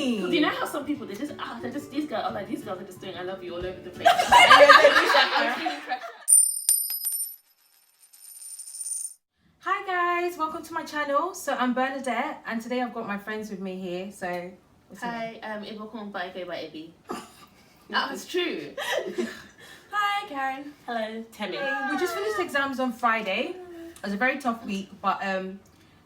me. Because you know how some people these girls are just doing I love you all over the place. Hi guys, welcome to my channel. So I'm Bernadette, and today I've got my friends with me here. So what's your name? Hi, Ibokon by Ibby. That's true. Hi, Karen. Hello, Temi. We just finished exams on Friday. It was a very tough week, but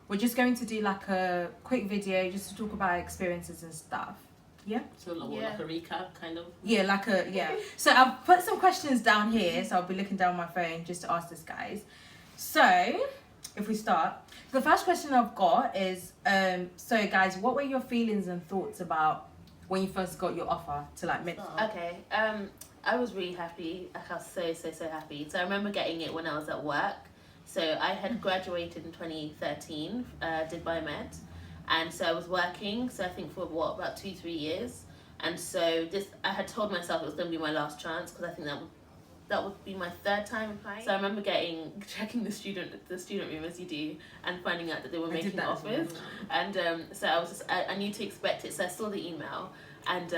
we're just going to do like a quick video just to talk about our experiences and stuff. Yeah? So like a recap, kind of. Yeah. So I've put some questions down here, so I'll be looking down my phone just to ask this guys. So if we start, the first question I've got is so guys, what were your feelings and thoughts about when you first got your offer to like med school? Okay. I was really happy. I was so happy. So I remember getting it when I was at work. So I had graduated in 2013, did biomed, and so I was working. So I think for about 2-3 years, and so I had told myself it was going to be my last chance because I think that would be my third time applying. So I remember checking the student room as you do, and finding out that they were making offers, and so I knew to expect it. So I saw the email, and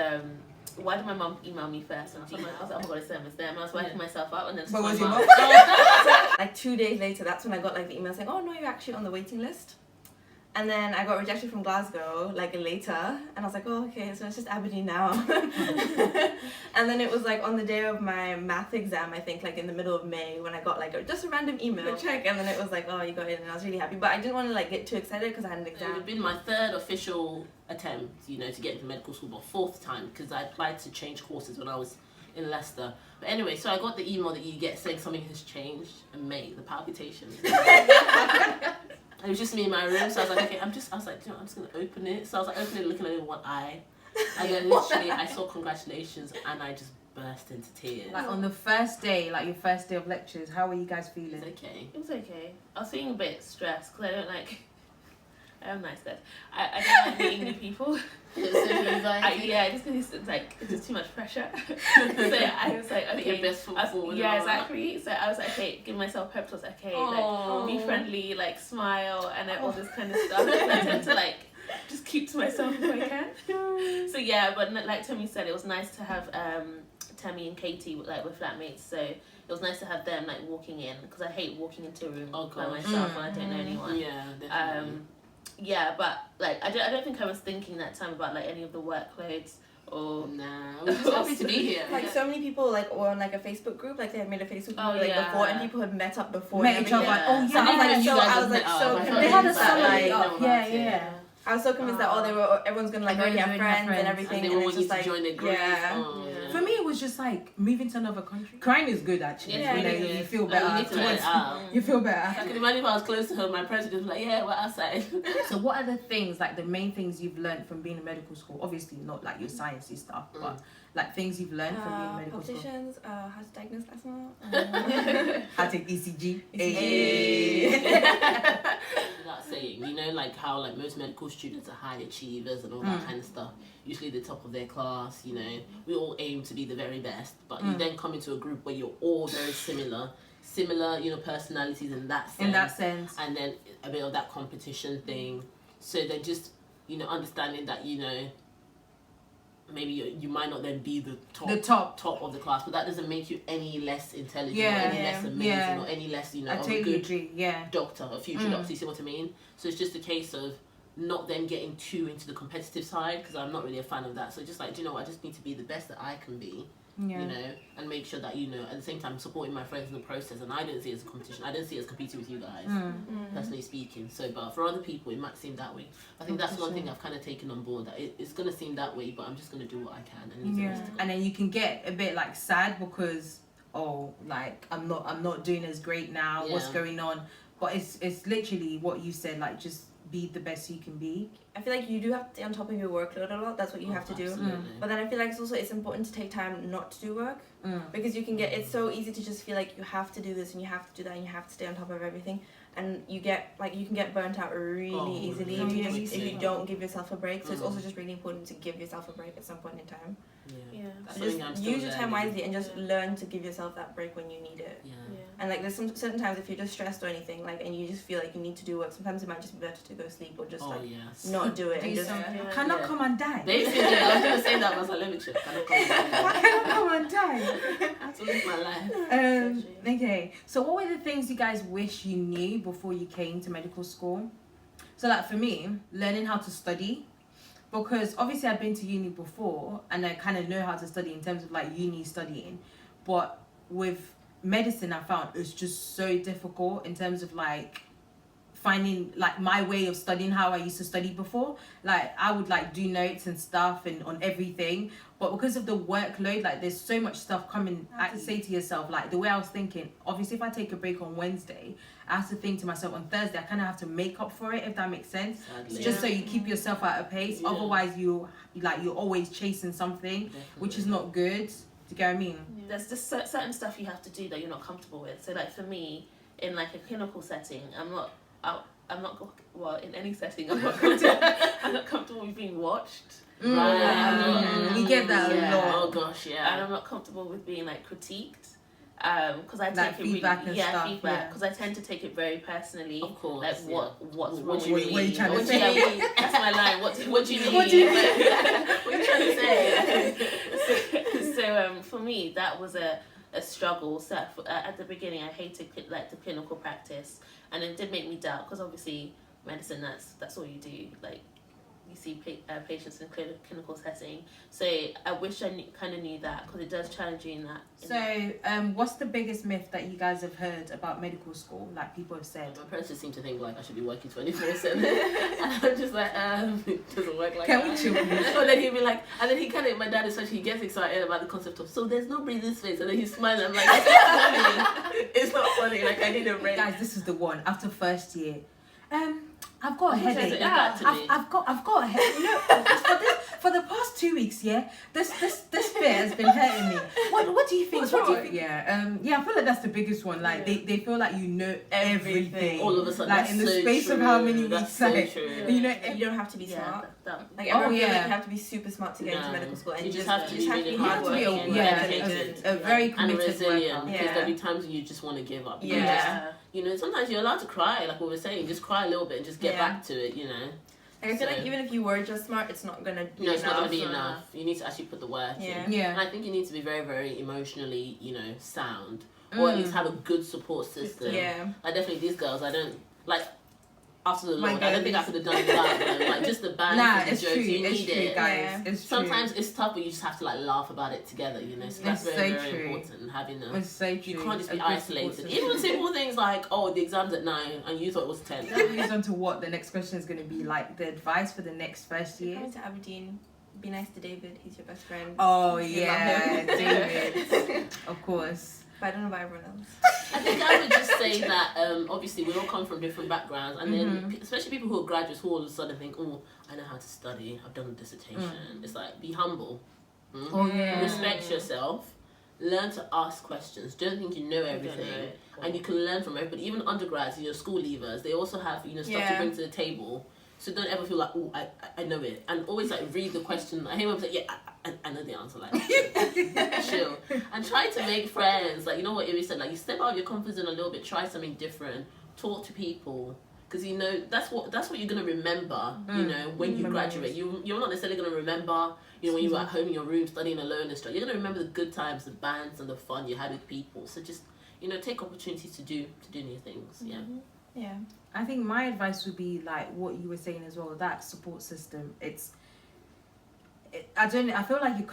why did my mum email me first? And I was like, oh my god, it's them. And I was working myself out, and then. But was your mum? Like 2 days later, that's when I got like the email saying, "Oh no, you're actually on the waiting list." And then I got rejected from Glasgow like later, and I was like, "Oh okay, so it's just Aberdeen now." And then it was like on the day of my math exam, I think like in the middle of May, when I got like just a random email check, and then it was like, "Oh, you got in," and I was really happy. But I didn't want to like get too excited because I had an exam. It would have been my third official attempt, to get into medical school, but fourth time because I applied to change courses when I was in Leicester. But anyway, so I got the email that you get saying something has changed, and mate, the palpitations. It was just me in my room, so I was like, okay, I'm just gonna open it. So I was like, opening it, looking at it with one eye, and then literally I saw congratulations, and I just burst into tears. Like on the first day, like your first day of lectures, how were you guys feeling? It was okay. I was feeling a bit stressed because I don't like. I'm nice guys. I don't like meeting new people. Just because it's just too much pressure. So I was like, okay, best foot forward. Yeah, exactly. So I was like, okay, give myself pep talks. Okay, like be friendly, like smile, and all this kind of stuff. I tend to like just keep to myself if I can. So yeah, but like Temi said, it was nice to have Temi and Katie like with flatmates. So it was nice to have them like walking in because I hate walking into a room by myself when I don't know anyone. Yeah, definitely. Yeah, but like I don't think I was thinking that time about like any of the workloads or. Nah, we're just happy to be here. Like so many people like were on like a Facebook group, like they had made a Facebook group before, and people had met up before. Met each other. Yeah. So I was like so convinced. They had a that, yeah. I was so convinced that everyone's gonna like already have friends and everything, and they it's want you just to like join their group. For me, it was just like moving to another country. Crying is good actually. You feel better. You need to let it out. You feel better. I can imagine if I was close to her, my president was like, yeah, we're outside. So what are the things, like the main things you've learned from being in medical school? Obviously not like your sciencey stuff, but like things you've learned from being in medical school. Palpitations, how to diagnose asthma, how to take ECG. Without saying, like how like most medical students are high achievers and all that kind of stuff. Usually the top of their class, we all aim to be the very best, but you then come into a group where you're all very similar, personalities in that sense. And then a bit of that competition thing. So then just, understanding that, maybe you might not then be the top of the class, but that doesn't make you any less intelligent or any less amazing or any less, a good doctor, a future doctor, you see what I mean? So it's just a case of not then getting too into the competitive side, because I'm not really a fan of that. So just like, I just need to be the best that I can be, and make sure that, at the same time supporting my friends in the process. And I don't see it as a competition. I don't see it as competing with you guys, personally speaking. So, but for other people, it might seem that way. I think that's one thing I've kind of taken on board, that it's going to seem that way, but I'm just going to do what I can. And then you can get a bit like sad because, like I'm not doing as great now. What's going on? But it's literally what you said, like just be the best you can be. I feel like you do have to stay on top of your workload a lot. That's what you have to do. But then I feel like it's important to take time not to do work, because you can it's so easy to just feel like you have to do this and you have to do that and you have to stay on top of everything. and you can get burnt out really easily really if you quickly. don't give yourself a break. So it's Mm. also just really important to give yourself a break at some point in time. Yeah. That's So something I'm just still use your time learning. wisely and just learn to give yourself that break when you need it. Yeah. And like there's some certain times if you're just stressed or anything and you just feel like you need to do work, sometimes it might just be better to go sleep or just Yes. not do it and Do just something. Yeah. Cannot Yeah. come and die. Basically, I was gonna say that, but I was like, let me check. Why cannot come and die? I have to live my life. Um, So okay, so what were the things you guys wish you knew before you came to medical school? So like for me, learning how to study, because obviously I've been to uni before and I kind of know how to study in terms of like uni studying, but with medicine I found it's just so difficult in terms of like finding like my way of studying how I used to study before. Like I would like do notes and stuff and on everything, but because of the workload, like there's so much stuff coming. I have to say to yourself, like the way I was thinking, obviously if I take a break on Wednesday, I have to think to myself on Thursday I kind of have to make up for it, if that makes sense. Sadly. Just so you keep yourself at a pace. Yeah. Otherwise you're always chasing something, which is not good. Do you get what I mean? There's just certain stuff you have to do that you're not comfortable with. So like for me, in like a clinical setting, I'm not well in any setting. I'm not comfortable with being watched. Right. We get that Yeah. a lot. Oh gosh, And yeah. I'm not comfortable with being like critiqued, because I take Like it feedback really, and stuff, feedback, yeah. because I tend to take it very personally. Of course. Like yeah. what's What wrong do you with mean? me? What are you trying to What- say? yeah, that's my line. What do you mean? What do you what are you trying to say? So for me, that was a struggle. So at the beginning, I hated like the clinical practice, and it did make me doubt, because obviously medicine, that's all you do. Like you see patients in clinical setting. So I wish I kind of knew that, because it does challenge you in that. So, what's the biggest myth that you guys have heard about medical school? Like people have said. My parents just seem to think like I should be working 24/7, and I'm just like, it doesn't work like Can that. we chill, please? And then he'd be like, and then he kind of, my dad especially, he gets excited about the concept of, so there's no breathing space, and then he's smiling. I'm like, it's not funny. It's not funny. Like I need a break. Guys, this is the one. After first year, I've got a He says headache. it back to me. I've got a headache. No, for the past 2 weeks, yeah, this bit has been hurting me. What do you think? What's What do you wrong? think? Yeah, I feel like that's the biggest one. Like they feel like you know everything. All of a sudden, like that's in the so space true. of how many That's weeks, so like true. you know. You don't have to be yeah, smart. that, Like Oh, everyone feels yeah. like you have to be super smart to get into No. medical school, and You just have to be really be You have to be hardworking, a very and committed resilient, worker. because Yeah. there'll be times when you just want to give up. You Yeah. just, you know, sometimes you're allowed to cry, like what we're saying, just cry a little bit and just get Yeah. back to it, you know. Like I feel like So- even if you were just smart, it's not gonna be No, it's not going enough. to be enough. enough. You need to actually put the work Yeah. in. Yeah. And I think you need to be very, very emotionally, you know, sound. Or at least have a good support system. Yeah. Like, definitely these girls, I don't, like, after the My Lord, I don't think I girlies. could have done it without them. Like, just the bands Nah, and the it's jokes, true. you It's need true, it. guys. Yeah. It's true. Sometimes it's tough, but you just have to, like, laugh about it together, you know? So that's It's very, so very true. important, having a... It's so true. You can't just A be good support isolated. system. Even simple things like, oh, the exam's at 9 and you thought it was 10. That leads on to what the next question is going to be, like the advice for the next first If you're year. coming to Aberdeen, be nice to David. He's your best friend. Oh You yeah, love him. David, of course. But I don't know about everyone else. I think I would just say that obviously we all come from different backgrounds, and then especially people who are graduates who all of a sudden think, oh, I know how to study, I've done a dissertation. It's like, be humble. Oh yeah. Respect yourself. Learn to ask questions. Don't think you know everything. And you can learn from everybody. Even undergrads, you know, school leavers, they also have, you know, stuff to Yeah. bring to the table. So don't ever feel like, oh, I know it. And always like read the question. I hear people say, yeah, I know the answer. Like, chill. And try to make friends. Like, you know what Iri said, like, you step out of your comfort zone a little bit, try something different, talk to people. Because, you know, that's what you're going to remember, you know, when you graduate. You're not necessarily going to remember, you know, when you were at home in your room studying alone and stuff. You're going to remember the good times, the bands and the fun you had with people. So just, you know, take opportunities to do new things. Yeah. Yeah. I think my advice would be like what you were saying as well. That support system. I feel like you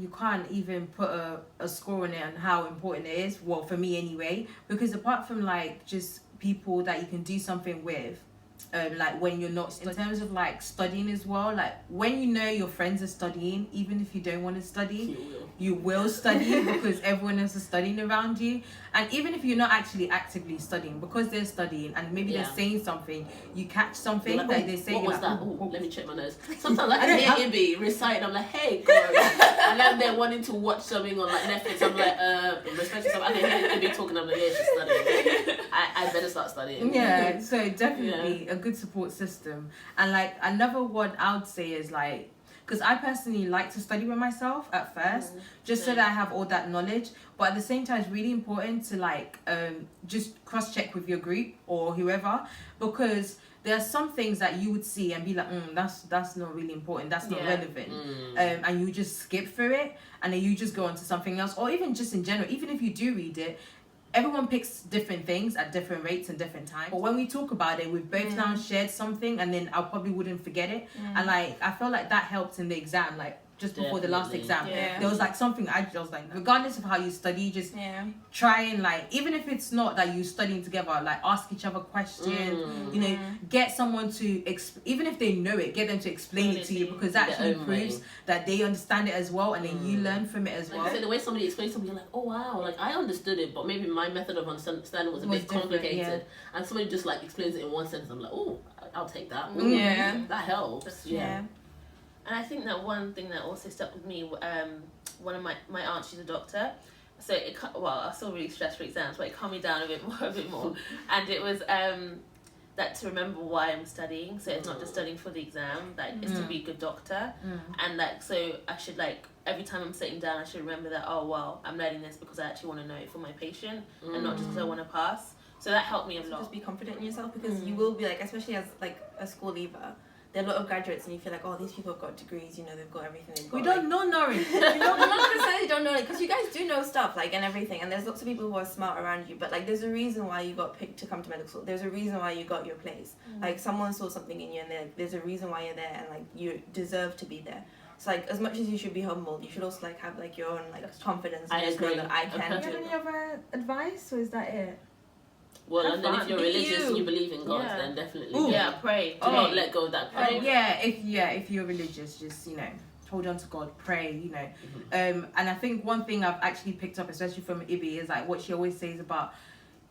can't even put a score on it on how important it is. Well, for me anyway, because apart from like just people that you can do something with, like when you're not in terms of like studying as well, like when you know your friends are studying, even if you don't want to study, you will study because everyone else is studying around you. And even if you're not actually actively studying, because they're studying and maybe they're saying something, you catch something Like, that they say. what was like, that? "Oh, Let me check my notes. Sometimes I can hear Ibby reciting. I'm like, hey, girl. And then they're wanting to watch something on like Netflix. I'm like, respect yourself. I can hear Ibby talking. I'm like, yeah, she's studying. I better start studying. Yeah, so definitely a good support system. And like another one I would say is like, because I personally like to study with myself at first, just so that I have all that knowledge. But at the same time, it's really important to like just cross check with your group or whoever, because there are some things that you would see and be like, that's not really important, that's not relevant, and you just skip through it, and then you just go on to something else. Or even just in general, even if you do read it, everyone picks different things at different rates and different times. But when we talk about it, we've both now shared something, and then I probably wouldn't forget it. And like I felt like that helped in the exam, like just before the last exam. There was like something I just like, regardless of how you study, just try and like, even if it's not that you studying together, like ask each other questions, you know, get someone to even if they know it, get them to explain it to you, because that actually proves that they understand it as well, and then you learn from it as well. So the way somebody explains something, you're like, oh wow, like I understood it, but maybe my method of understanding was a bit complicated, and somebody just like explains it in one sentence. I'm like, oh, I'll take that. Ooh, that helps. And I think that one thing that also stuck with me, one of my aunts, she's a doctor, so it I was still really stressed for exams, but it calmed me down a bit more, and it was that to remember why I'm studying. So it's not just studying for the exam, that it's to be a good doctor, and like, so I should like, every time I'm sitting down, I should remember that, oh well, I'm learning this because I actually want to know it for my patient, and not just because I want to pass. So that helped me a lot. Just be confident in yourself, because you will be like, especially as like a school leaver, there are a lot of graduates and you feel like, oh, these people have got degrees, you know, they've got everything. They've got, We don't know, Nori. I'm not gonna say you don't know, like, because you guys do know stuff, like, and everything, and there's lots of people who are smart around you, but like, there's a reason why you got picked to come to medical school. There's a reason why you got your place. Like, someone saw something in you, and there's a reason why you're there, and like, you deserve to be there. So like, as much as you should be humble, you should also like have like your own like confidence. I and agree. Know that I can. Do you have any other advice, or is that it? Well, and then if you're Be religious you. and you believe in God, then definitely. Ooh. Pray. Do not let go of that prayer. If you're religious, just, you know, hold on to God, pray, you know. And I think one thing I've actually picked up, especially from Ibby, is like what she always says about,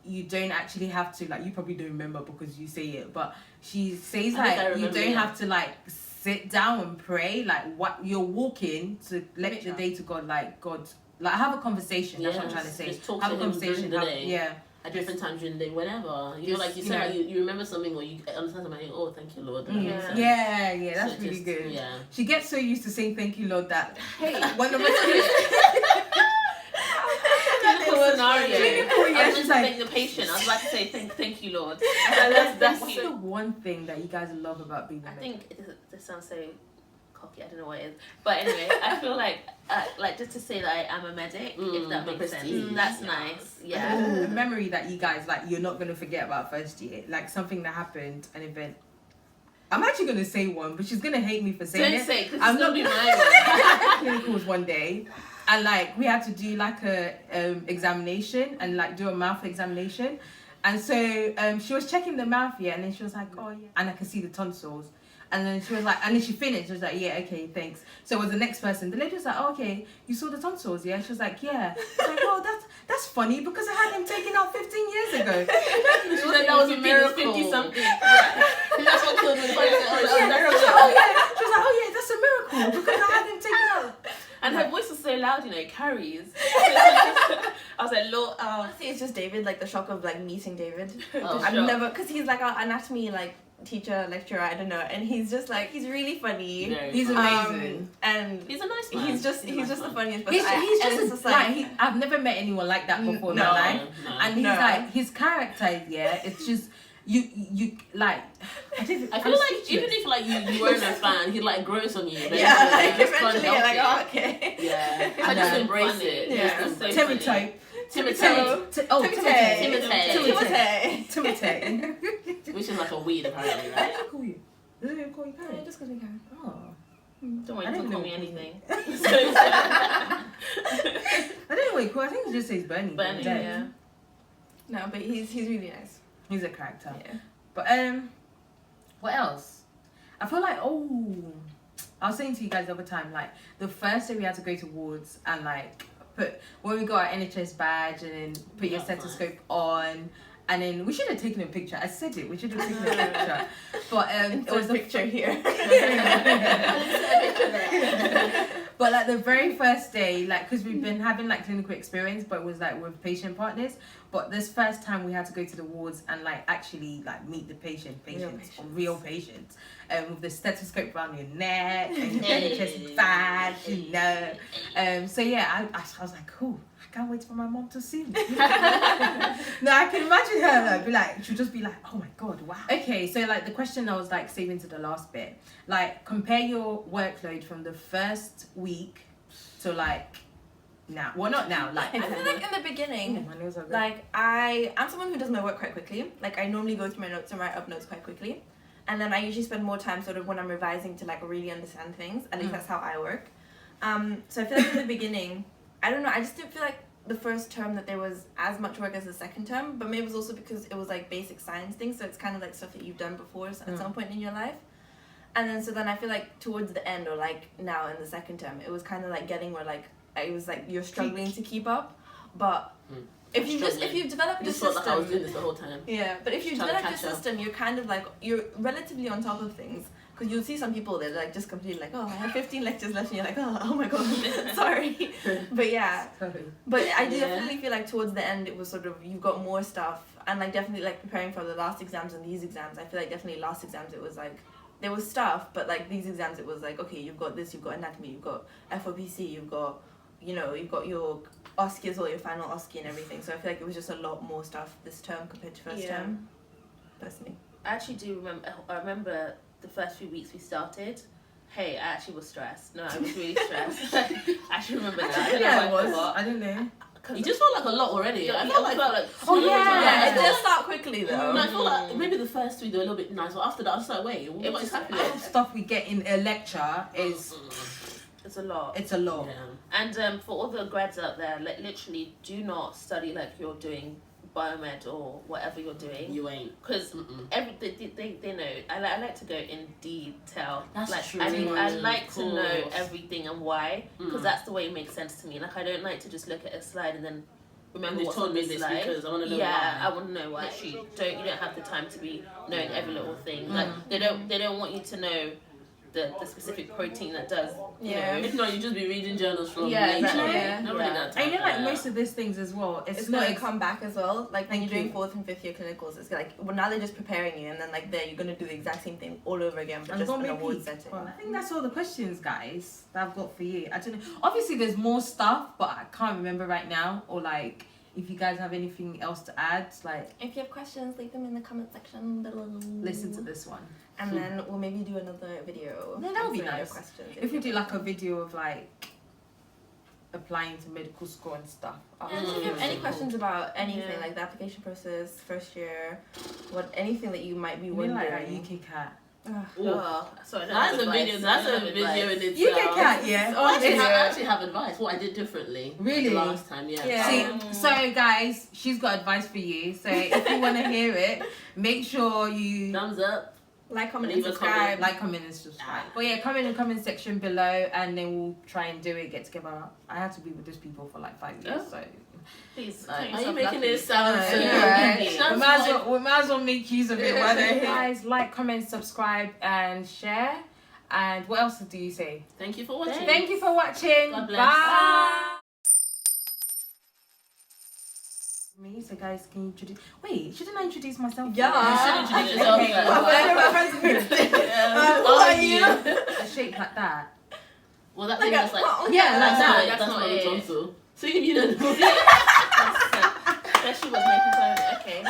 you don't actually have to, like, you probably don't remember because you say it, but she says like, you don't have to like sit down and pray, like what you're walking to let the day to God, like God, like have a conversation. That's what I'm trying to say. Just talk have to a him conversation. during the day. At Just, different times during the day, whenever. You know, like you you said, know. like you remember something or you understand something, oh, thank you, Lord. That makes sense. yeah, that's So really just- good. Yeah. She gets so used to saying thank you, Lord, that Hey, one of us clinical scenario. Clinical, yeah, I was she's just like- thank the patient. I was about to say thank you, Lord. that's That's the cute. one thing that you guys love about being a I medic. think this sounds so cocky. I don't know what it is, but anyway, I feel like just to say that I am a medic, if that the makes sense. prestige. That's nice. Yeah. Ooh, a memory that you guys like, you're not gonna forget about first year, like something that happened, an event. I'm actually gonna say one, but she's gonna hate me for saying Don't it. say, because I'm it's not not be gonna- my Clinicals one day, and like we had to do like a examination and like do a mouth examination, and so she was checking the mouth, and then she was like, oh yeah, and I could see the tonsils. And then she was like, and then she finished. She was like, yeah, okay, thanks. So it was the next person. The lady was like, oh, okay, you saw the tonsils, yeah? She was like, yeah. I was like, oh, that's funny because I had them taken out 15 years ago. She said that was a miracle. 50 something. That's what killed me. She was like, oh yeah, that's a miracle because I had them taken out. And her voice was so loud, you know, it carries. I was like, Lord, Honestly, it's just David, like the shock of like meeting David. Oh, I've sure. never, because he's like an anatomy like teacher, lecturer, I don't know, and he's just like, he's really funny. Very He's funny. amazing. And He's a nice man. he's just a nice the man. funniest. But He's and just like, I've never met anyone like that before in my No. life. No. And he's No. like, his character, yeah, it's just, you like, I feel like even if like you weren't a fan, he like grows on you. yeah, like you just can't eventually you're help like, it. oh, okay. Yeah, I I just know. embrace Funny. it. Yeah. It's so Timothy. funny. Timothy. Timothy. Which is like a weed apparently, What right? did I call you? Does it call you Yeah, Karen? just because we can. Oh. don't worry, I you didn't can call know me it was anything. I don't know what he called. I think he just says Bernie. Bernie, Yeah. yeah. No, but he's really nice. He's a character. Yeah. But What else? I feel like, I was saying to you guys the other time, like, the first day we had to go to wards and, like, when we got our NHS badge and then put your stethoscope on, and then we should have taken a picture. I said it, we should have taken a picture. But it was a picture here. But like the very first day, like, because we've been having like clinical experience, but it was like with patient partners. But this first time we had to go to the wards and like actually like meet the real patients, with the stethoscope around your neck and your NHS badge, you know. So yeah, I was like, cool. I can't wait for my mom to see me. No, I can imagine her like, be like, she'll just be like, oh my god, wow. Okay, so like the question I was like saving to the last bit, like compare your workload from the first week to like now. Well, not now. Like I feel like in the beginning, my nose are red. like I'm someone who does my work quite quickly. Like I normally go through my notes and write up notes quite quickly, and then I usually spend more time sort of when I'm revising to like really understand things. At least that's how I work. So I feel like in the beginning, I don't know, I just didn't feel like the first term that there was as much work as the second term, but maybe it was also because it was like basic science things, so it's kind of like stuff that you've done before at some point in your life. And then I feel like towards the end, or like now in the second term, it was kind of like getting where like it was like you're struggling to keep up, but if you've developed a system, like I was doing this the whole time. Yeah, but if you develop a system, you're kind of like you're relatively on top of things. Because you'll see some people that like just completely like, oh, I have 15 lectures left, and you're like, oh my god, sorry. But yeah, but I definitely feel like towards the end it was sort of you've got more stuff, and like definitely like preparing for the last exams and these exams. I feel like definitely last exams it was like there was stuff, but like these exams it was like, okay, you've got this, you've got anatomy, you've got FOPC, you've got you've got your OSCE as well, your final OSCE and everything. So I feel like it was just a lot more stuff this term compared to first term. Personally, I actually do remember. I remember the first few weeks we started. Hey, I actually was stressed. No, I was really stressed. I actually remember that. I don't know. You just felt like a lot already. Yeah, I felt like it did start quickly though. No, I feel like maybe the first 3 they were a little bit nice, but after that I was like, wait, what is happening? The stuff we get in a lecture is it's a lot. It's a lot. Yeah. And for all the grads out there, like literally, do not study like you're doing biomed or whatever you're doing. You ain't. Because they know. I like to go in detail. That's like, true. I like to know everything and why, because that's the way it makes sense to me. Like I don't like to just look at a slide and then remember what's on this slide. Because I want to know why. I want to know why. You don't have the time to be knowing every little thing. Like they don't want you to know the specific protein that does. You know. If not, you just be reading journals from nature. Exactly. Nobody got time And you know, like for most of these things as well, it's going to come back as well. Like when you're doing 4th and 5th year clinicals, it's like, well, now they're just preparing you, and then like there you're going to do the exact same thing all over again, but just in a ward setting. Well, I think that's all the questions, guys, that I've got for you. I don't know. Obviously, there's more stuff, but I can't remember right now. Or like, if you guys have anything else to add, like, if you have questions, leave them in the comment section below. Listen to this one. And then we'll maybe do another video. No, that would be nice. Questions, if we do like a video of like applying to medical school and stuff. And if you have any questions about anything, like the application process, first year, anything that you might be wondering. Like a UK cat. Sorry, that's a video. That's a video in itself. UK cat, yeah. I actually have advice. What I did differently. Really? Last time, yeah. See, so guys, she's got advice for you. So if you want to hear it, make sure you thumbs up. Like, comment, and subscribe. Like, comment, and subscribe. But yeah, comment in the comment section below, and then we'll try and do it. Get together. I had to be with these people for like 5 years, so. Please, are you making this sound so we might as well make use of it. Guys, like, comment, subscribe, and share. And what else do you say? Thank you for watching. Thank you for watching. God bless. Bye. Me, so guys, can you introduce? Wait, shouldn't I introduce myself? Yeah, you should introduce yourself. Who are you? A shape like that. Well, that thing was like that's not a tonsil. So you know. Especially was making fun of it. Okay.